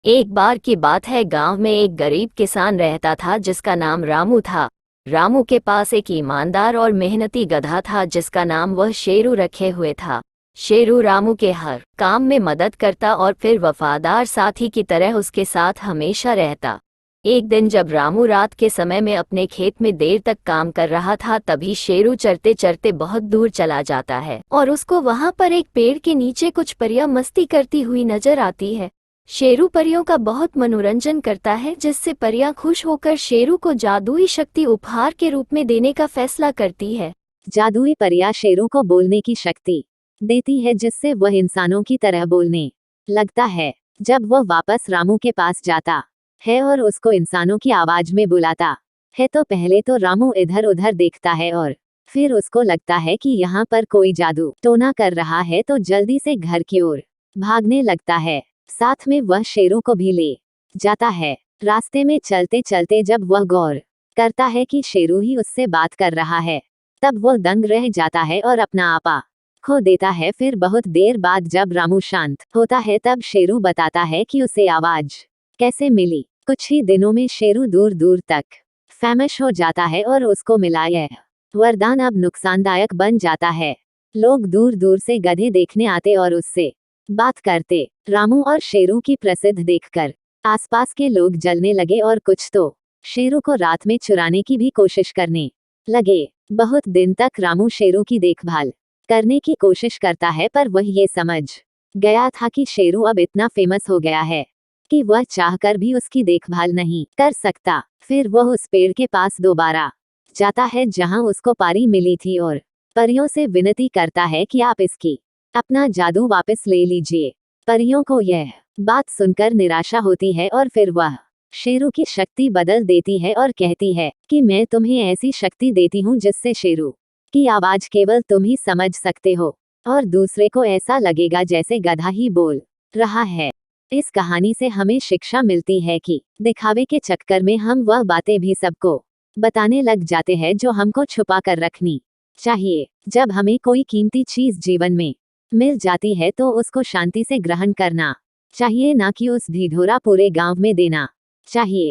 एक बार की बात है, गांव में एक गरीब किसान रहता था जिसका नाम रामू था। रामू के पास एक ईमानदार और मेहनती गधा था जिसका नाम वह शेरू रखे हुए था। शेरू रामू के हर काम में मदद करता और फिर वफादार साथी की तरह उसके साथ हमेशा रहता। एक दिन जब रामू रात के समय में अपने खेत में देर तक काम कर रहा था, तभी शेरू चरते चरते बहुत दूर चला जाता है और उसको वहां पर एक पेड़ के नीचे कुछ परियां मस्ती करती हुई नजर आती है। शेरू परियों का बहुत मनोरंजन करता है, जिससे परियां खुश होकर शेरू को जादुई शक्ति उपहार के रूप में देने का फैसला करती है। जादुई परियां शेरू को बोलने की शक्ति देती है, जिससे वह इंसानों की तरह बोलने लगता है। जब वह वापस रामू के पास जाता है और उसको इंसानों की आवाज में बुलाता है, तो पहले तो रामू इधर उधर देखता है और फिर उसको लगता है कि यहाँ पर कोई जादू टोना कर रहा है, तो जल्दी से घर की ओर भागने लगता है। साथ में वह शेरू को भी ले जाता है। रास्ते में चलते चलते जब वह गौर करता है कि शेरू ही उससे बात कर रहा है, तब वह दंग रह जाता है और अपना आपा खो देता है। फिर बहुत देर बाद जब रामू शांत होता है, तब शेरू बताता है कि उसे आवाज कैसे मिली। कुछ ही दिनों में शेरू दूर दूर तक फेमस हो जाता है और उसको मिला यह वरदान अब नुकसानदायक बन जाता है। लोग दूर दूर से गधे देखने आते और उससे बात करते। रामू और शेरू की प्रसिद्ध देखकर आसपास के लोग जलने लगे और कुछ तो शेरू को रात में चुराने की भी कोशिश करने लगे। बहुत दिन तक रामू शेरू की देखभाल करने की कोशिश करता है, पर वह ये समझ गया था कि शेरू अब इतना फेमस हो गया है कि वह चाहकर भी उसकी देखभाल नहीं कर सकता। फिर वह उस पेड़ के पास दोबारा जाता है जहां उसको पारी मिली थी और परियों से विनती करता है कि आप इसकी अपना जादू वापस ले लीजिए। परियों को यह बात सुनकर निराशा होती है और फिर वह शेरू की शक्ति बदल देती है और कहती है कि मैं तुम्हें ऐसी शक्ति देती हूँ जिससे शेरू की आवाज केवल तुम ही समझ सकते हो और दूसरे को ऐसा लगेगा जैसे गधा ही बोल रहा है। इस कहानी से हमें शिक्षा मिलती है कि दिखावे के चक्कर में हम वह बातें भी सबको बताने लग जाते हैं जो हमको छुपा कर रखनी चाहिए। जब हमें कोई कीमती चीज जीवन में मिल जाती है तो उसको शांति से ग्रहण करना चाहिए, ना कि उस ढिढोरा पूरे गांव में देना चाहिए।